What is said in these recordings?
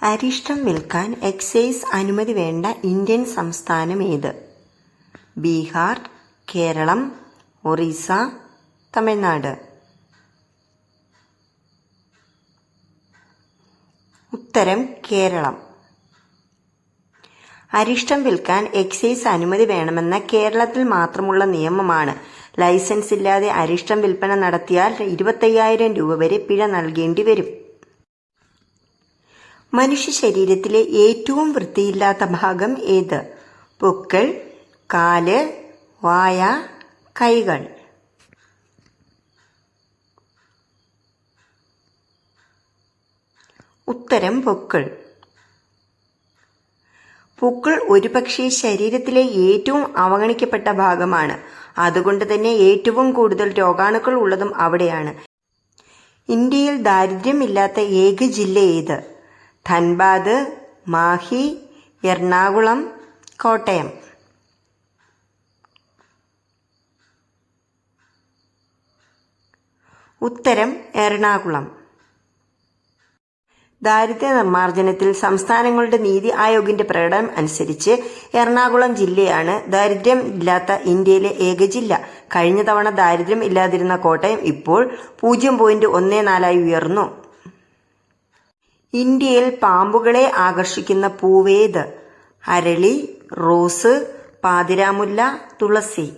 അരിഷ്ടം വിൽക്കാൻ എക്സൈസ് അനുമതി വേണ്ട ഇന്ത്യൻ സംസ്ഥാനം ഏത്? ബീഹാർ, കേരളം, ഒറീസ, തമിഴ്നാട്. ഉത്തരം കേരളം. അരിഷ്ടം വിൽക്കാൻ എക്സൈസ് അനുമതി വേണമെന്ന കേരളത്തിൽ മാത്രമുള്ള നിയമമാണ്. ലൈസൻസ് ഇല്ലാതെ അരിഷ്ടം വിൽപ്പന നടത്തിയാൽ 25,000 രൂപ വരെ പിഴ നൽകേണ്ടി വരും. മനുഷ്യ ശരീരത്തിലെ ഏറ്റവും വൃത്തിയില്ലാത്ത ഭാഗം ഏത്? പൊക്കിൾ, കാല്, വായ, കൈകൾ. ഉത്തരം പൊക്കിൾ. പൊക്കിൾ ഒരുപക്ഷെ ശരീരത്തിലെ ഏറ്റവും അവഗണിക്കപ്പെട്ട ഭാഗമാണ്. അതുകൊണ്ട് തന്നെ ഏറ്റവും കൂടുതൽ രോഗാണുക്കൾ ഉള്ളതും അവിടെയാണ്. ഇന്ത്യയിൽ ദാരിദ്ര്യമില്ലാത്ത ഏക ജില്ല ഏത്? ധൻബാദ്, മാഹി, എറണാകുളം, കോട്ടയം. ഉത്തരം എറണാകുളം. ദാരിദ്ര്യ നിർമ്മാർജ്ജനത്തിൽ സംസ്ഥാനങ്ങളുടെ നീതി ആയോഗിന്റെ പ്രകടനം അനുസരിച്ച് എറണാകുളം ജില്ലയാണ് ദാരിദ്ര്യം ഇല്ലാത്ത ഇന്ത്യയിലെ ഏക ജില്ല. കഴിഞ്ഞ തവണ ദാരിദ്ര്യം ഇല്ലാതിരുന്ന കോട്ടയം ഇപ്പോൾ 0.14 ഉയർന്നു. ഇന്ത്യയിൽ പാമ്പുകളെ ആകർഷിക്കുന്ന പൂവേത്? അരളി, റോസ്, പാതിരാമുല്ല, തുളസി.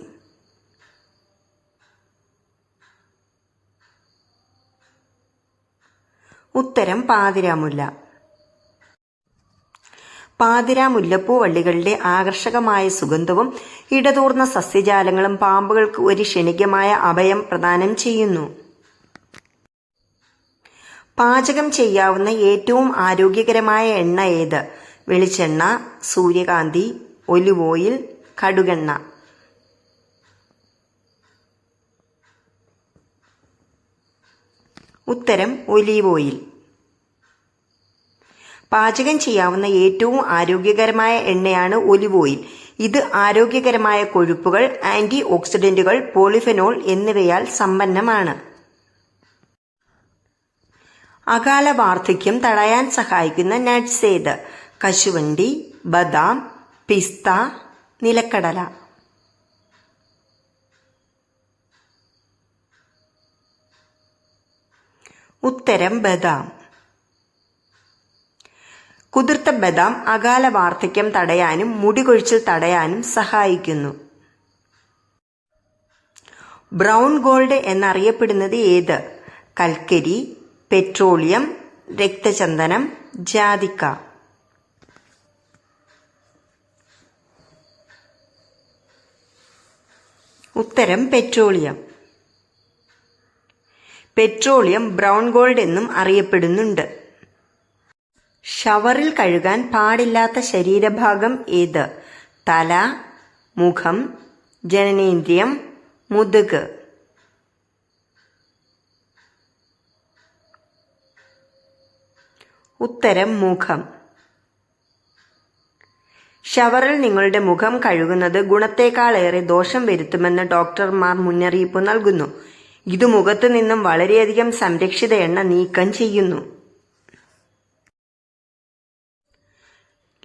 ഉത്തരം പാതിരാമുല്ല. പാതിരാമുല്ലപ്പൂവള്ളികളുടെ ആകർഷകമായ സുഗന്ധവും ഇടതൂർന്ന സസ്യജാലങ്ങളും പാമ്പുകൾക്ക് ഒരു ക്ഷണികമായ അഭയം പ്രദാനം ചെയ്യുന്നു. പാചകം ചെയ്യാവുന്ന ഏറ്റവും ആരോഗ്യകരമായ എണ്ണ ഏത്? വെളിച്ചെണ്ണ, സൂര്യകാന്തി, ഒലിവ് ഓയിൽ, കടുകെണ്ണ. ഉത്തരം ഒലീവ് ഓയിൽ. പാചകം ചെയ്യാവുന്ന ഏറ്റവും ആരോഗ്യകരമായ എണ്ണയാണ് ഒലിവ് ഓയിൽ. ഇത് ആരോഗ്യകരമായ കൊഴുപ്പുകൾ, ആന്റി ഓക്സിഡന്റുകൾ, പോളിഫെനോൾ എന്നിവയാൽ സമ്പന്നമാണ്. അകാല വാർദ്ധക്യം തടയാൻ സഹായിക്കുന്ന നട്ട്സ് ഏത്? കശുവണ്ടി, ബദാം, പിസ്ത, നിലക്കടല. ഉത്തരം ബദാം. കുതിർത്ത ബദാം അകാല വാർദ്ധക്യം തടയാനും മുടി കൊഴിച്ചിൽ തടയാനും സഹായിക്കുന്നു. ബ്രൗൺ ഗോൾഡ് എന്നറിയപ്പെടുന്നത് ഏത്? കൽക്കരി, പെട്രോളിയം, രക്തചന്ദനം, ജാതിക്ക. ഉത്തരം പെട്രോളിയം. പെട്രോളിയം ബ്രൗൺ ഗോൾഡ് എന്നും അറിയപ്പെടുന്നുണ്ട്. ഷവറിൽ കഴുകാൻ പാടില്ലാത്ത ശരീരഭാഗം ഏത്? തല, മുഖം, ജനനേന്ദ്രിയം, മുതുക്. ഉത്തരം മുഖം. ഷവറിൽ നിങ്ങളുടെ മുഖം കഴുകുന്നത് ഗുണത്തേക്കാളേറെ ദോഷം വരുത്തുമെന്ന് ഡോക്ടർമാർ മുന്നറിയിപ്പ് നൽകുന്നു. ഇത് മുഖത്തു നിന്നും വളരെയധികം സംരക്ഷിത എണ്ണ നീക്കം ചെയ്യുന്നു.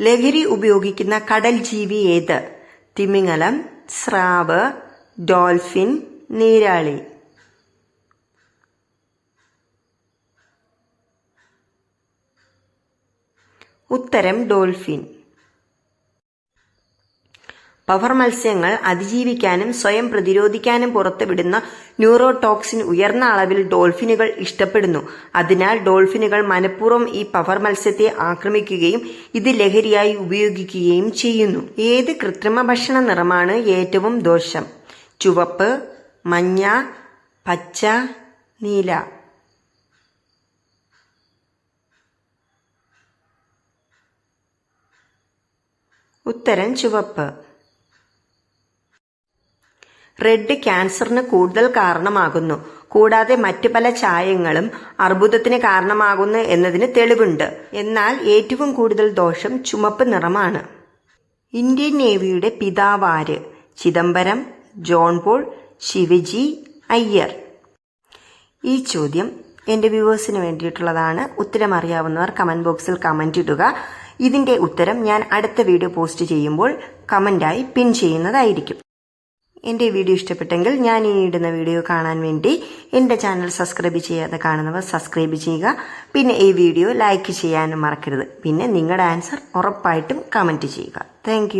ലഹരി ഉപയോഗിക്കുന്ന കടൽ ജീവി ഏത്? തിമിംഗലം, സ്രാവ്, ഡോൾഫിൻ, നീരാളി. ഉത്തരം ഡോൾഫിൻ. പവർ മത്സ്യങ്ങൾ അതിജീവിക്കാനും സ്വയം പ്രതിരോധിക്കാനും പുറത്തുവിടുന്ന ന്യൂറോടോക്സിൻ ഉയർന്ന അളവിൽ ഡോൾഫിനുകൾ ഇഷ്ടപ്പെടുന്നു. അതിനാൽ ഡോൾഫിനുകൾ മനഃപൂർവ്വം ഈ പവർ മത്സ്യത്തെ ആക്രമിക്കുകയും ഇത് ലഹരിയായി ഉപയോഗിക്കുകയും ചെയ്യുന്നു. ഏത് കൃത്രിമ ഭക്ഷണ നിറമാണ് ഏറ്റവും ദോഷം? ചുവപ്പ്, മഞ്ഞ, പച്ച, നീല. ഉത്തരം ചുവപ്പ്. റെഡ് ക്യാൻസറിന് കൂടുതൽ കാരണമാകുന്നു. കൂടാതെ മറ്റു പല ചായങ്ങളും അർബുദത്തിന് കാരണമാകുന്നു എന്നതിന് തെളിവുണ്ട്. എന്നാൽ ഏറ്റവും കൂടുതൽ ദോഷം ചുമപ്പ് നിറമാണ്. ഇന്ത്യൻ നേവിയുടെ പിതാവാര്? Chidambaram, John Paul, Shivaji, Iyer. ഈ ചോദ്യം എൻ്റെ വ്യൂവേഴ്സിന് വേണ്ടിയിട്ടുള്ളതാണ്. ഉത്തരം അറിയാവുന്നവർ കമൻറ്റ് ബോക്സിൽ കമൻറ്റ് ഇടുക. ഇതിൻ്റെ ഉത്തരം ഞാൻ അടുത്ത വീഡിയോ പോസ്റ്റ് ചെയ്യുമ്പോൾ കമൻ്റായി പിൻ ചെയ്യുന്നതായിരിക്കും. എൻ്റെ വീഡിയോ ഇഷ്ടപ്പെട്ടെങ്കിൽ ഞാൻ ഇനി ഇടുന്ന വീഡിയോ കാണാൻ വേണ്ടി എൻ്റെ ചാനൽ സബ്സ്ക്രൈബ് ചെയ്യാതെ കാണുന്നവർ സബ്സ്ക്രൈബ് ചെയ്യുക. പിന്നെ ഈ വീഡിയോ ലൈക്ക് ചെയ്യാനും മറക്കരുത്. പിന്നെ നിങ്ങളുടെ ആൻസർ ഉറപ്പായിട്ടും കമൻറ്റ് ചെയ്യുക. താങ്ക്